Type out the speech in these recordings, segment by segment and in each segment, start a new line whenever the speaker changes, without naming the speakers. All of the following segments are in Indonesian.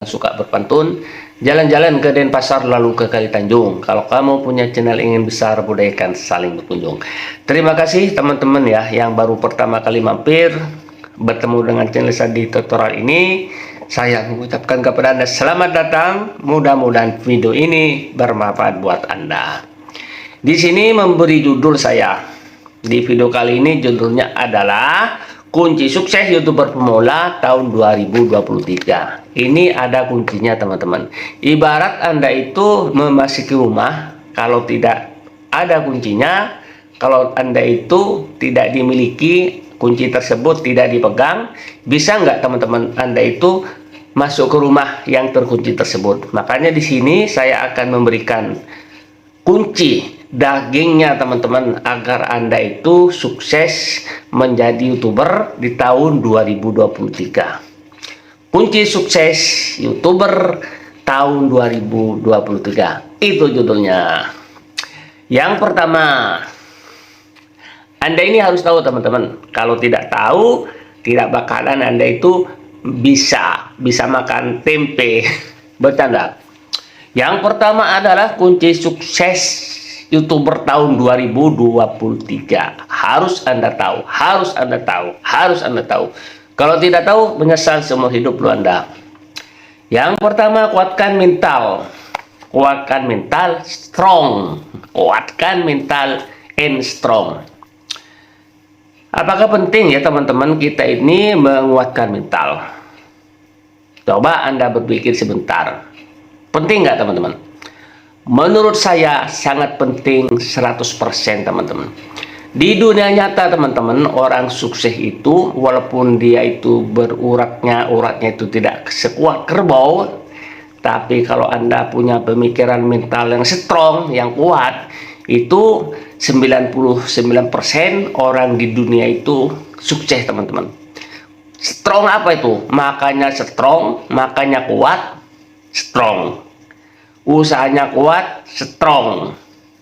suka berpantun, jalan-jalan ke Denpasar lalu ke Kali Tanjung. Kalau kamu punya channel ingin besar, budayakan saling berkunjung. Terima kasih teman-teman ya yang baru pertama kali mampir bertemu dengan channel Sandi Tutorial ini. Saya mengucapkan kepada Anda selamat datang. Mudah-mudahan video ini bermanfaat buat Anda. Di sini memberi judul saya. Di video kali ini judulnya adalah kunci sukses YouTuber pemula tahun 2023. Ini ada kuncinya teman-teman. Ibarat Anda itu memasuki rumah, kalau tidak ada kuncinya, kalau Anda itu tidak dimiliki kunci tersebut, tidak dipegang, bisa nggak teman-teman Anda itu masuk ke rumah yang terkunci tersebut? Makanya di sini saya akan memberikan kunci dagingnya teman-teman agar Anda itu sukses menjadi YouTuber di tahun 2023. Kunci sukses YouTuber tahun 2023 itu judulnya. Yang pertama, Anda ini harus tahu teman-teman. Kalau tidak tahu, tidak bakalan Anda itu bisa makan tempe. Bercanda. Yang pertama adalah kunci sukses YouTuber tahun 2023. Harus Anda tahu, harus Anda tahu, harus Anda tahu. Kalau tidak tahu, menyesal seumur hidup lu Anda. Yang pertama, kuatkan mental. Kuatkan mental strong. Kuatkan mental and strong. Apakah penting ya teman-teman kita ini menguatkan mental? Coba Anda berpikir sebentar. Penting nggak teman-teman? Menurut saya sangat penting 100% teman-teman. Di dunia nyata teman-teman, orang sukses itu walaupun dia itu uratnya itu tidak sekuat kerbau, tapi kalau Anda punya pemikiran mental yang strong, yang kuat, itu 99% orang di dunia itu sukses teman-teman. Strong apa itu? Makanya strong, makanya kuat, strong. Usahanya kuat, strong.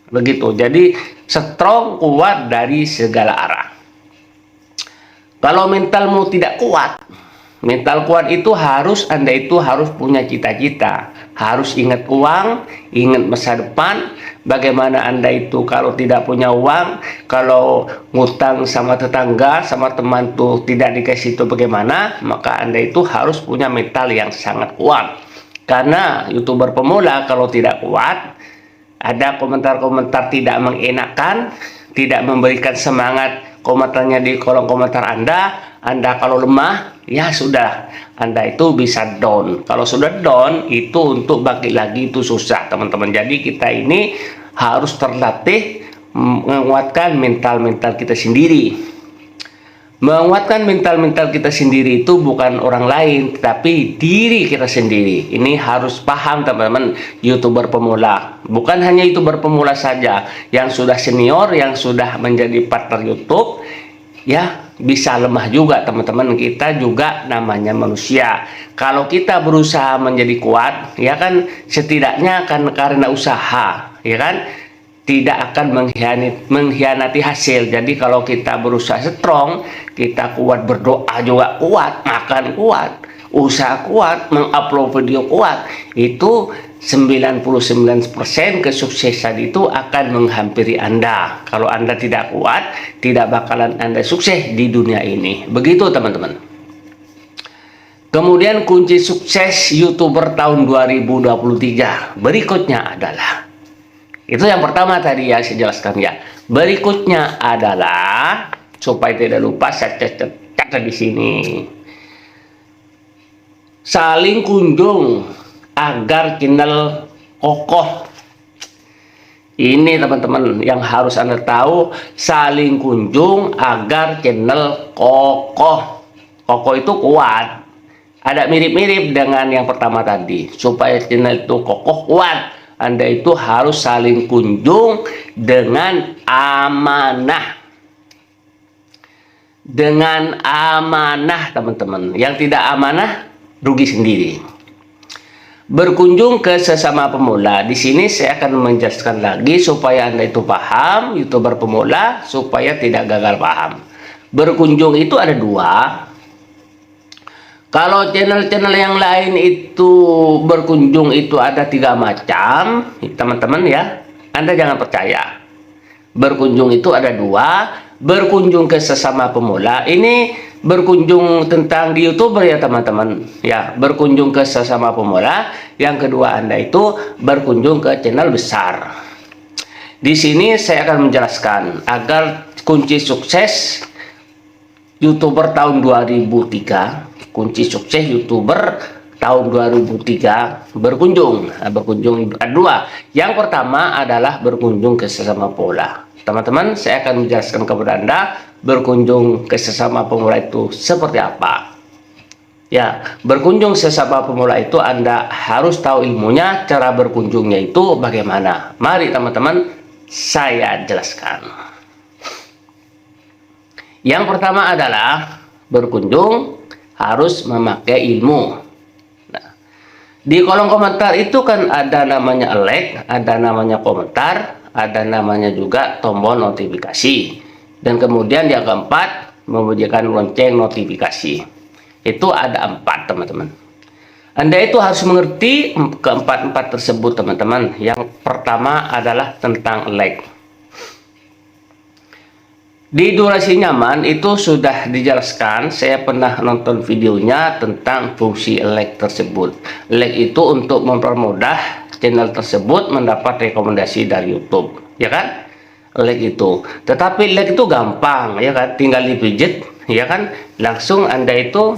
Begitu. Jadi strong, kuat dari segala arah. Kalau mentalmu tidak kuat, mental kuat itu Anda itu harus punya cita-cita, harus ingat uang, ingat masa depan. Bagaimana Anda itu kalau tidak punya uang, kalau ngutang sama tetangga, sama teman tuh tidak dikasih itu bagaimana, maka Anda itu harus punya mental yang sangat kuat. Karena YouTuber pemula kalau tidak kuat, ada komentar-komentar tidak mengenakan, tidak memberikan semangat, komentarnya di kolom komentar Anda kalau lemah, ya sudah, Anda itu bisa down. Kalau sudah down, itu untuk bangkit lagi itu susah teman-teman. Jadi kita ini harus terlatih menguatkan mental-mental kita sendiri. Menguatkan mental-mental kita sendiri itu bukan orang lain, tapi diri kita sendiri. Ini harus paham teman-teman, YouTuber pemula. Bukan hanya YouTuber pemula saja, yang sudah senior, yang sudah menjadi partner YouTube, ya bisa lemah juga teman-teman. Kita juga namanya manusia. Kalau kita berusaha menjadi kuat, ya kan setidaknya akan karena usaha, ya kan? Tidak akan mengkhianati hasil. Jadi kalau kita berusaha strong, kita kuat, berdoa juga kuat, makan kuat, usaha kuat, mengupload video kuat, itu 99% kesuksesan itu akan menghampiri Anda. Kalau Anda tidak kuat, tidak bakalan Anda sukses di dunia ini. Begitu teman-teman. Kemudian kunci sukses YouTuber tahun 2023 berikutnya adalah, itu yang pertama tadi ya saya jelaskan ya. Berikutnya adalah, supaya tidak lupa saya catat di sini. Saling kunjung agar channel kokoh. Ini teman-teman yang harus Anda tahu, saling kunjung agar channel kokoh. Kokoh itu kuat. Ada mirip-mirip dengan yang pertama tadi. Supaya channel itu kokoh kuat, Anda itu harus saling kunjung dengan amanah. Dengan amanah teman-teman. Yang tidak amanah rugi sendiri. Berkunjung ke sesama pemula. Di sini saya akan menjelaskan lagi supaya Anda itu paham, YouTuber pemula, supaya tidak gagal paham. Berkunjung itu ada dua. Kalau channel-channel yang lain itu berkunjung itu ada 3 macam, teman-teman ya. Anda jangan percaya. Berkunjung itu ada 2, berkunjung ke sesama pemula. Ini berkunjung tentang di YouTuber ya teman-teman. Ya, berkunjung ke sesama pemula. Yang kedua Anda itu berkunjung ke channel besar. Di sini saya akan menjelaskan agar kunci sukses YouTuber tahun 2003. Kunci sukses YouTuber tahun 2003 berkunjung ada 2. Yang pertama adalah berkunjung ke sesama pemula. Teman-teman, saya akan menjelaskan kepada Anda berkunjung ke sesama pemula itu seperti apa. Ya, berkunjung sesama pemula itu Anda harus tahu ilmunya, cara berkunjungnya itu bagaimana. Mari teman-teman, saya jelaskan. Yang pertama adalah berkunjung harus memakai ilmu. Nah, di kolom komentar itu kan ada namanya like, ada namanya komentar, ada namanya juga tombol notifikasi. Dan kemudian yang keempat, membunyikan lonceng notifikasi. Itu ada 4, teman-teman. Anda itu harus mengerti keempat-empat tersebut, teman-teman. Yang pertama adalah tentang like. Di durasi nyaman itu sudah dijelaskan, saya pernah nonton videonya tentang fungsi like tersebut. Like itu untuk mempermudah channel tersebut mendapat rekomendasi dari YouTube, ya kan? Like itu. Tetapi like itu gampang, ya kan? Tinggal dipijit, ya kan? Langsung Anda itu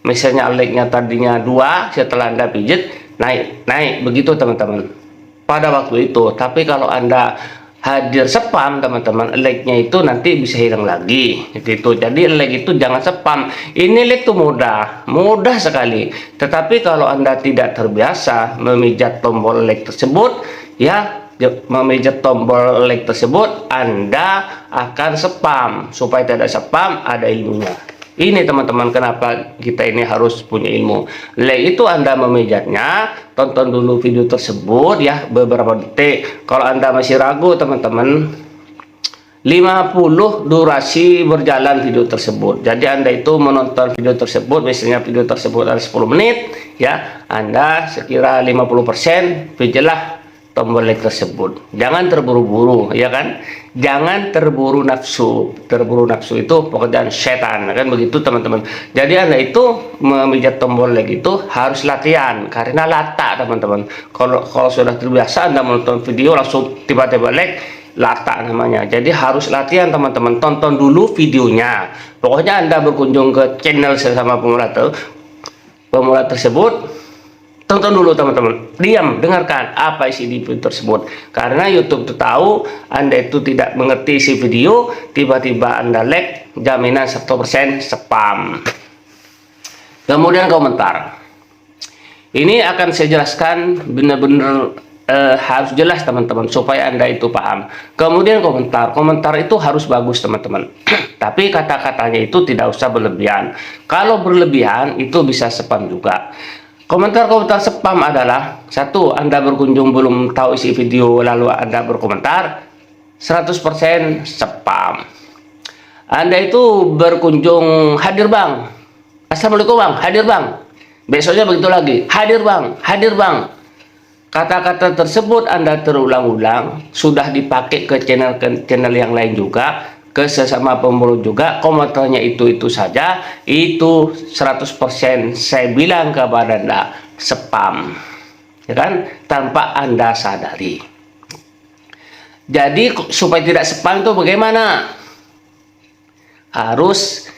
misalnya like-nya tadinya 2, setelah Anda pijit naik begitu teman-teman. Pada waktu itu, tapi kalau Anda hadir spam teman-teman, like-nya itu nanti bisa hilang lagi gitu. Jadi like itu jangan spam. Ini like itu mudah sekali. Tetapi kalau Anda tidak terbiasa memijat tombol like tersebut, ya, memijat tombol like tersebut, Anda akan spam. Supaya tidak spam, ada ilmunya. Ini teman-teman, kenapa kita ini harus punya ilmu. Like itu Anda memijatnya, tonton dulu video tersebut ya, beberapa detik. Kalau Anda masih ragu teman-teman, 50 durasi berjalan video tersebut. Jadi Anda itu menonton video tersebut, misalnya video tersebut ada 10 menit ya, Anda sekira 50% pijatlah tombol like tersebut. Jangan terburu-buru, ya kan? Jangan terburu nafsu. Terburu nafsu itu pekerjaan setan, kan begitu teman-teman. Jadi Anda itu memijat tombol like itu harus latihan, karena lata teman-teman. Kalau sudah terbiasa Anda menonton video langsung tiba-tiba like, lata namanya. Jadi harus latihan teman-teman. Tonton dulu videonya. Pokoknya Anda berkunjung ke channel sesama pemula tersebut, tonton dulu teman-teman, diam, dengarkan apa isi di video tersebut. Karena YouTube itu tahu Anda itu tidak mengerti isi video, tiba-tiba Anda like, jaminan 100% spam. Kemudian komentar. Ini akan saya jelaskan benar-benar harus jelas teman-teman, supaya Anda itu paham. Kemudian komentar itu harus bagus teman-teman. Tapi kata-katanya itu tidak usah berlebihan. Kalau berlebihan itu bisa spam juga. Komentar-komentar spam adalah: 1. Anda berkunjung belum tahu isi video lalu Anda berkomentar, 100% spam. Anda itu berkunjung, hadir bang, assalamualaikum bang, hadir bang, besoknya begitu lagi, hadir bang, hadir bang. Kata-kata tersebut Anda terulang-ulang, sudah dipakai ke channel yang lain juga, ke sesama pemula juga, komentarnya itu saja, itu 100% saya bilang kepada Anda spam, ya kan, tanpa Anda sadari. Jadi supaya tidak spam itu bagaimana? Harus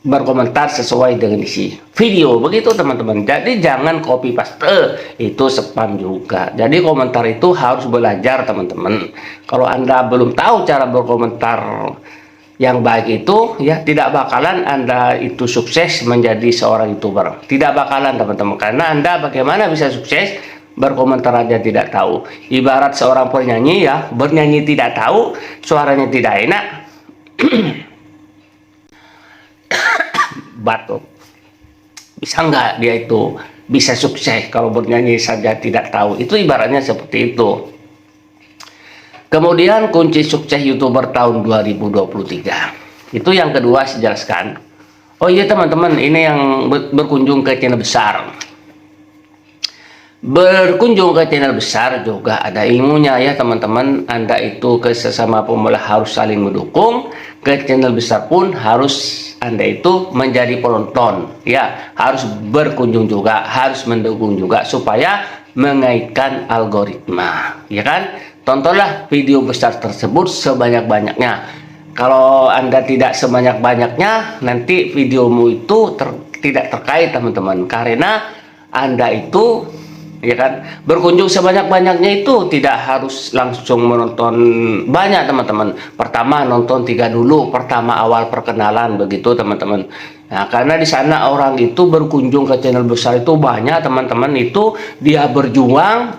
berkomentar sesuai dengan isi video, begitu teman-teman. Jadi jangan copy paste, itu spam juga. Jadi komentar itu harus belajar teman-teman. Kalau Anda belum tahu cara berkomentar yang baik itu, ya tidak bakalan Anda itu sukses menjadi seorang YouTuber. Tidak bakalan teman-teman, karena Anda bagaimana bisa sukses berkomentar aja tidak tahu. Ibarat seorang penyanyi ya, bernyanyi tidak tahu, suaranya tidak enak, batuk. Bisa nggak dia itu bisa sukses kalau bernyanyi saja tidak tahu? Itu ibaratnya seperti itu. Kemudian kunci sukses YouTuber tahun 2023. Itu yang kedua saya jelaskan. Oh iya teman-teman, ini yang berkunjung ke channel besar. Berkunjung ke channel besar juga ada ilmunya ya teman-teman. Anda itu ke sesama pemula harus saling mendukung. Ke channel besar pun harus Anda itu menjadi penonton ya, harus berkunjung juga, harus mendukung juga supaya mengaitkan algoritma ya kan. Tontonlah video besar tersebut sebanyak-banyaknya. Kalau Anda tidak sebanyak-banyaknya, nanti videomu itu tidak terkait teman-teman, karena Anda itu ya kan berkunjung sebanyak-banyaknya itu tidak harus langsung menonton banyak teman-teman. Pertama nonton 3 dulu, pertama awal perkenalan begitu teman-teman. Nah, karena di sana orang itu berkunjung ke channel besar itu banyak teman-teman, itu dia berjuang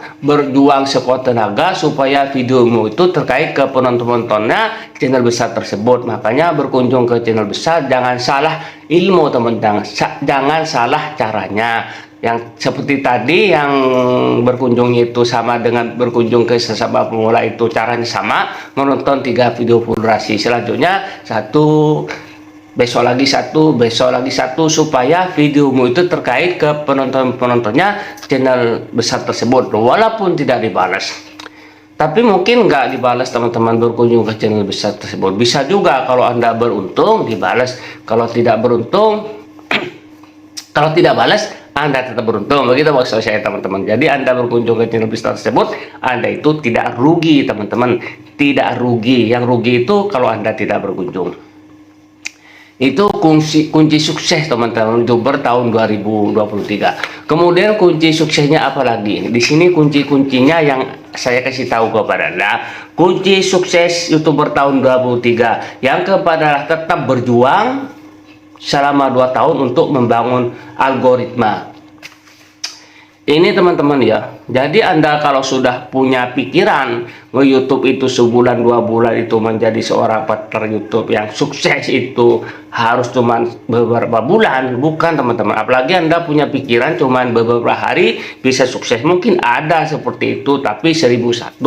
sekuat tenaga supaya videomu itu terkait ke penonton-penontonnya channel besar tersebut. Makanya berkunjung ke channel besar jangan salah ilmu teman-teman, jangan salah caranya. Yang seperti tadi yang berkunjung itu sama dengan berkunjung ke sesama pemula, itu caranya sama, menonton 3 video full durasi, selanjutnya satu, besok lagi satu, besok lagi satu, supaya videomu itu terkait ke penontonnya channel besar tersebut walaupun tidak dibalas. Tapi mungkin nggak dibalas teman-teman berkunjung ke channel besar tersebut, bisa juga kalau Anda beruntung dibalas, kalau tidak beruntung kalau tidak balas Anda tetap beruntung, begitu maksud saya teman-teman. Jadi Anda berkunjung ke channel bisnis tersebut, Anda itu tidak rugi teman-teman, tidak rugi. Yang rugi itu kalau Anda tidak berkunjung. Itu kunci sukses teman-teman YouTuber tahun 2023. Kemudian kunci suksesnya apa lagi? Di sini kunci-kuncinya yang saya kasih tahu kepada Anda. Kunci sukses YouTuber tahun 2023 yang kepada tetap berjuang selama 2 tahun untuk membangun algoritma. Ini teman-teman ya. Jadi Anda kalau sudah punya pikiran YouTube itu sebulan 2 bulan itu menjadi seorang partner YouTube yang sukses itu harus cuman beberapa bulan, bukan teman-teman. Apalagi Anda punya pikiran cuman beberapa hari bisa sukses, mungkin ada seperti itu, tapi 1001.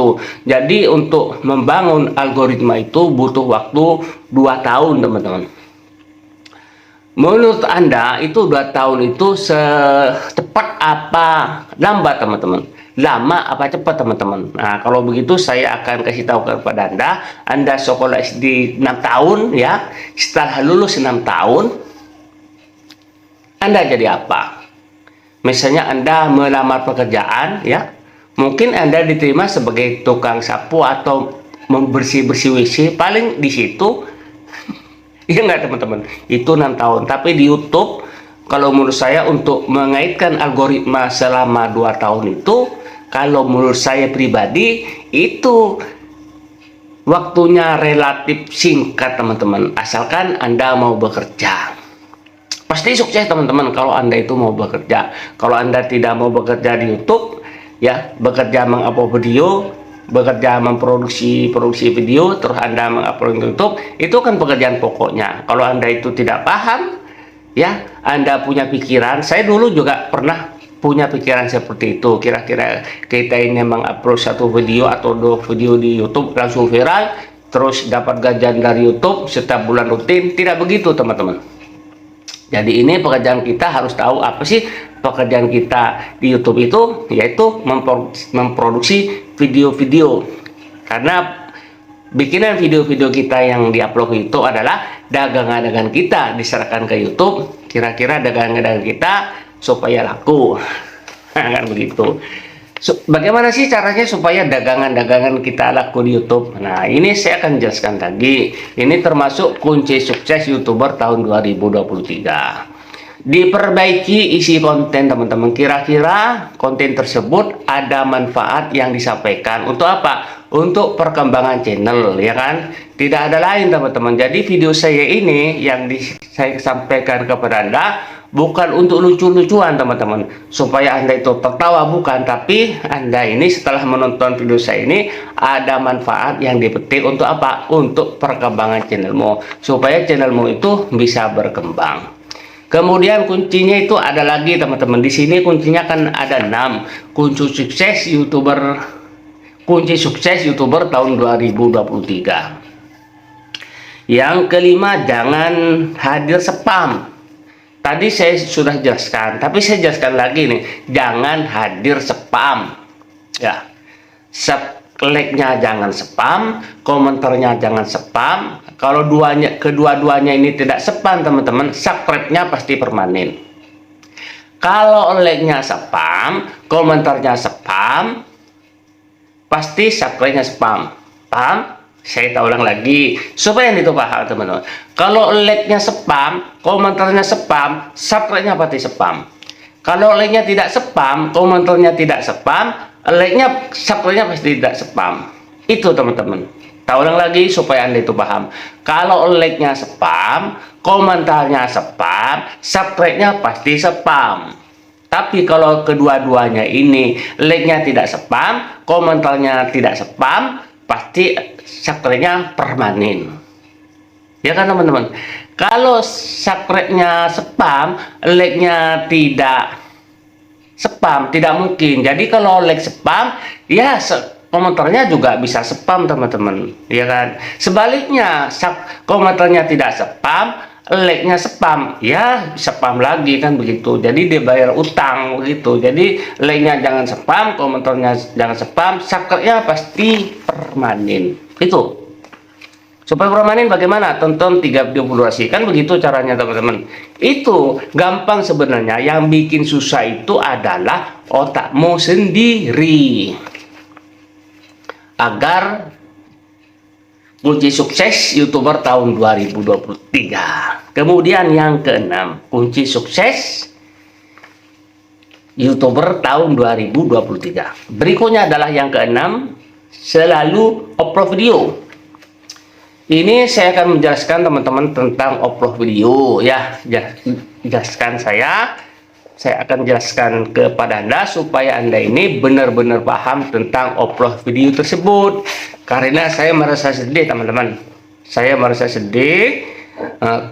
Jadi untuk membangun algoritma itu butuh waktu 2 tahun teman-teman. Menurut Anda itu 2 tahun itu secepat apa lambat teman-teman? Lama apa cepat teman-teman? Nah kalau begitu saya akan kasih tahu kepada Anda sekolah SD 6 tahun ya, setelah lulus 6 tahun Anda jadi apa? Misalnya Anda melamar pekerjaan ya, mungkin Anda diterima sebagai tukang sapu atau membersih-bersih WC, paling di situ. Iya enggak teman-teman, itu 6 tahun. Tapi di YouTube kalau menurut saya untuk mengaitkan algoritma selama 2 tahun itu, kalau menurut saya pribadi itu waktunya relatif singkat teman-teman, asalkan Anda mau bekerja. Pasti sukses teman-teman kalau Anda itu mau bekerja. Kalau Anda tidak mau bekerja di YouTube ya, bekerja mengupload video, bekerja memproduksi video, terus Anda mengupload ke YouTube, itu kan pekerjaan pokoknya. Kalau Anda itu tidak paham ya, Anda punya pikiran, saya dulu juga pernah punya pikiran seperti itu, kira-kira kita ini mengupload 1 video atau 2 video di YouTube langsung viral terus dapat gajian dari YouTube setiap bulan rutin. Tidak begitu teman-teman. Jadi ini pekerjaan kita harus tahu apa sih pekerjaan kita di YouTube itu, yaitu memproduksi video-video. Karena bikinan video-video kita yang diupload itu adalah dagangan-dagangan kita diserahkan ke YouTube, kira-kira dagangan-dagangan kita supaya laku. Kan begitu. Bagaimana sih caranya supaya dagangan-dagangan kita laku di YouTube? Nah, ini saya akan jelaskan lagi. Ini termasuk kunci sukses YouTuber tahun 2023. Diperbaiki isi konten teman-teman. Kira-kira konten tersebut ada manfaat yang disampaikan. Untuk apa? Untuk perkembangan channel, ya kan? Tidak ada lain teman-teman. Jadi video saya ini yang saya sampaikan kepada Anda bukan untuk lucu-lucuan teman-teman, supaya Anda itu tertawa, bukan, tapi Anda ini setelah menonton video saya ini ada manfaat yang dipetik. Untuk apa? Untuk perkembangan channelmu, supaya channelmu itu bisa berkembang. Kemudian kuncinya itu ada lagi teman-teman. Di sini kuncinya kan ada 6 kunci sukses YouTuber, kunci sukses YouTuber tahun 2023. Yang kelima, jangan hadir spam. Tadi saya sudah jelaskan, tapi saya jelaskan lagi nih, jangan hadir spam. Ya, like-nya jangan spam, komentarnya jangan spam. Kalau kedua-duanya ini tidak spam, teman-teman, subscribe-nya pasti permanen. Kalau like-nya spam, komentarnya spam, pasti subscribe-nya spam. Paham? Saya ulang lagi supaya itu paham, teman-teman. Kalau like-nya spam, komentarnya spam, subscribe-nya pasti spam. Kalau like-nya tidak spam, komentarnya tidak spam, like-nya, subscribe-nya pasti tidak spam. Itu, teman-teman. Kita ulang lagi supaya Anda itu paham. Kalau like-nya spam, komentarnya spam, subscribe-nya pasti spam. Tapi kalau kedua-duanya ini like-nya tidak spam, komentarnya tidak spam, pasti subscribe-nya permanen. Ya kan, teman-teman? Kalau subscribe-nya spam, like-nya tidak spam, tidak mungkin. Jadi kalau like spam, ya komentarnya juga bisa spam, teman-teman. Ya kan? Sebaliknya, komentarnya tidak spam, like-nya spam, ya spam lagi kan begitu. Jadi dia bayar utang begitu. Jadi like-nya jangan spam, komentarnya jangan spam, subscribe-nya pasti permanen. Itu. Supaya permanen bagaimana? Tonton 3 video durasi. Kan begitu caranya, teman-teman. Itu gampang sebenarnya. Yang bikin susah itu adalah otakmu sendiri. Agar kunci sukses YouTuber tahun 2023. Kemudian yang keenam, kunci sukses YouTuber tahun 2023. Berikutnya adalah yang keenam, selalu upload video. Ini saya akan menjelaskan, teman-teman, tentang upload video ya. Jelaskan saya akan jelaskan kepada Anda supaya Anda ini benar-benar paham tentang upload video tersebut. Karena saya merasa sedih, teman-teman. Saya merasa sedih.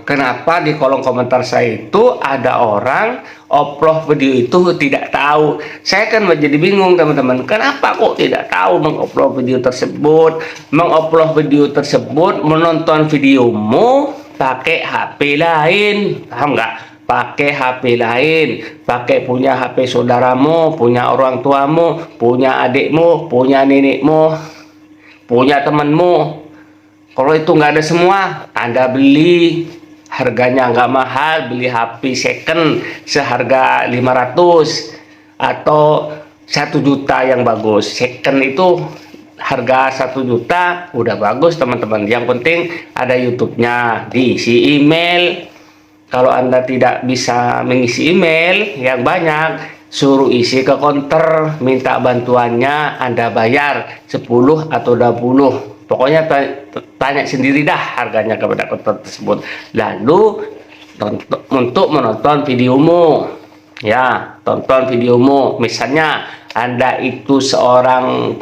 Kenapa di kolom komentar saya itu ada orang upload video itu tidak tahu. Saya kan menjadi bingung, teman-teman. Kenapa kok tidak tahu mengupload video tersebut? Mengupload video tersebut, menonton videomu pakai HP lain. Paham nggak? Pakai HP lain, pakai punya HP saudaramu, punya orang tuamu, punya adikmu, punya nenekmu, punya temanmu. Kalau itu nggak ada semua, Anda beli, harganya nggak mahal, beli HP second seharga 500 atau 1 juta yang bagus. Second itu harga 1 juta, udah bagus, teman-teman. Yang penting ada YouTube-nya, diisi email. Kalau Anda tidak bisa mengisi email yang banyak, suruh isi ke counter, minta bantuannya, Anda bayar 10 atau 20. Pokoknya tanya sendiri dah harganya kepada counter tersebut. Lalu untuk menonton videomu, ya, tonton videomu. Misalnya Anda itu seorang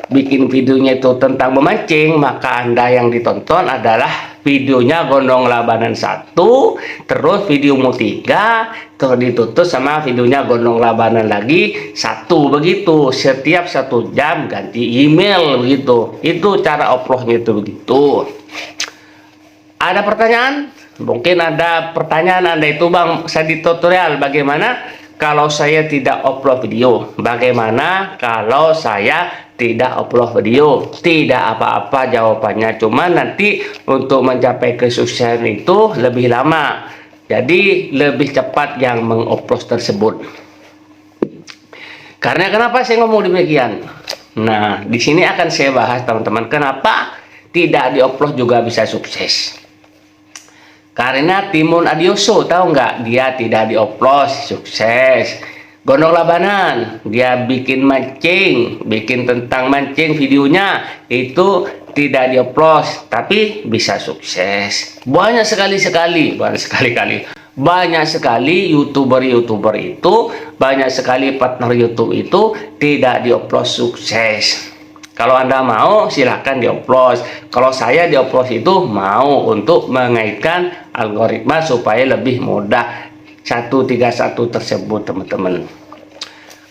bikin videonya itu tentang memancing, maka Anda yang ditonton adalah videonya Gondong Labanan 1, terus videomu 3, terus ditutup sama videonya Gondong Labanan lagi 1, begitu. Setiap 1 jam ganti email, begitu. Itu cara uploadnya itu begitu. Ada pertanyaan? Mungkin ada pertanyaan Anda itu, Bang, saya di tutorial bagaimana kalau saya tidak upload video, bagaimana kalau saya tidak upload video? Tidak apa-apa jawabannya, cuma nanti untuk mencapai kesuksesan itu lebih lama, jadi lebih cepat yang mengupload tersebut. Karena kenapa saya ngomong demikian? Nah, di sini akan saya bahas, teman-teman, kenapa tidak diupload juga bisa sukses. Karena Timun Adioso, tahu nggak? Dia tidak diupload, sukses. Gondong Labanan, dia bikin mancing, bikin tentang mancing videonya, itu tidak diupload, tapi bisa sukses. Banyak sekali YouTuber itu, banyak sekali partner YouTube itu tidak diupload sukses. Kalau Anda mau, silahkan diupload. Kalau saya diupload itu mau untuk mengaitkan algoritma supaya lebih mudah 131 tersebut, teman-teman.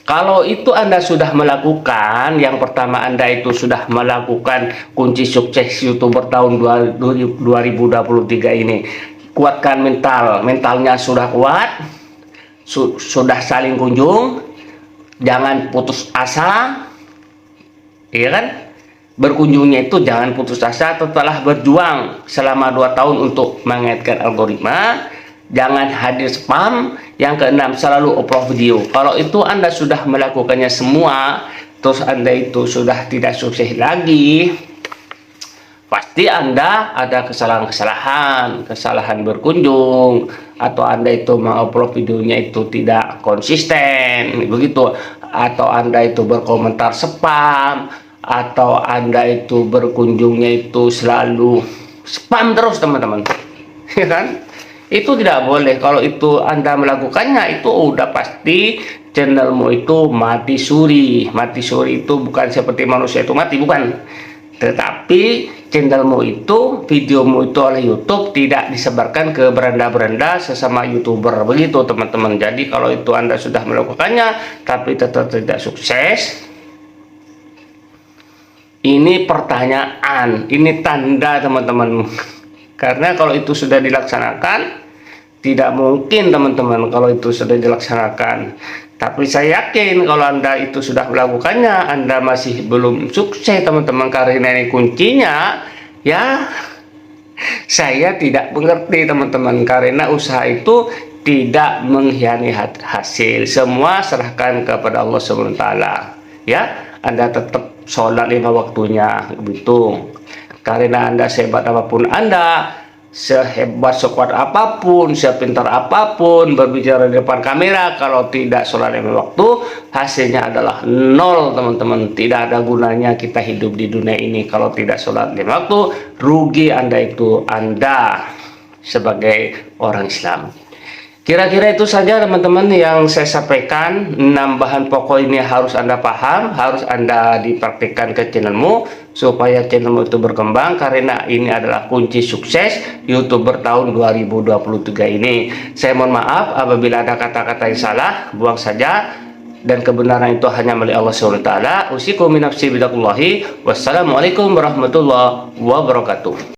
Kalau itu Anda sudah melakukan, yang pertama Anda itu sudah melakukan kunci sukses YouTuber tahun 2023 ini. kuatkan mentalnya sudah kuat, sudah saling kunjung, jangan putus asa, iya kan? Berkunjungnya itu jangan putus asa, telah berjuang selama 2 tahun untuk mengaitkan algoritma, jangan hadir spam. Yang keenam, selalu upload video. Kalau itu Anda sudah melakukannya semua, terus Anda itu sudah tidak sukses lagi, pasti Anda ada kesalahan berkunjung, atau Anda itu mengupload videonya itu tidak konsisten, begitu, atau Anda itu berkomentar spam, atau Anda itu berkunjungnya itu selalu spam terus, teman-teman. Ya kan? Itu tidak boleh. Kalau itu Anda melakukannya, itu udah pasti channelmu itu mati suri. Mati suri itu bukan seperti manusia itu mati, bukan. Tetapi channelmu itu, videomu itu oleh YouTube tidak disebarkan ke beranda-beranda sesama YouTuber, begitu teman-teman. Jadi kalau itu Anda sudah melakukannya tapi tetap tidak sukses, ini pertanyaan, ini tanda, teman-teman. Karena kalau itu sudah dilaksanakan, tidak mungkin, teman-teman, kalau itu sudah dilaksanakan. Tapi saya yakin kalau Anda itu sudah melakukannya, Anda masih belum sukses, teman-teman. Karena ini kuncinya, ya, saya tidak mengerti, teman-teman. Karena usaha itu tidak mengkhianati hasil. Semua serahkan kepada Allah SWT. Ya, Anda tetap sholat 5 waktunya, begitu. Karena Anda sehebat apapun Anda, sehebat sekuat apapun, sepintar apapun berbicara di depan kamera, kalau tidak sholat 5 waktu, hasilnya adalah nol, teman-teman. Tidak ada gunanya kita hidup di dunia ini kalau tidak sholat 5 waktu. Rugi Anda itu, Anda sebagai orang Islam. Kira-kira itu saja, teman-teman, yang saya sampaikan. 6 bahan pokok ini harus Anda paham, harus Anda dipraktikkan ke channelmu supaya channelmu itu berkembang, karena ini adalah kunci sukses YouTuber tahun 2023 ini. Saya mohon maaf apabila ada kata-kata yang salah, buang saja, dan kebenaran itu hanya milik Allah SWT. Usikum min nafsi bidakullahi. Wassalamualaikum warahmatullahi wabarakatuh.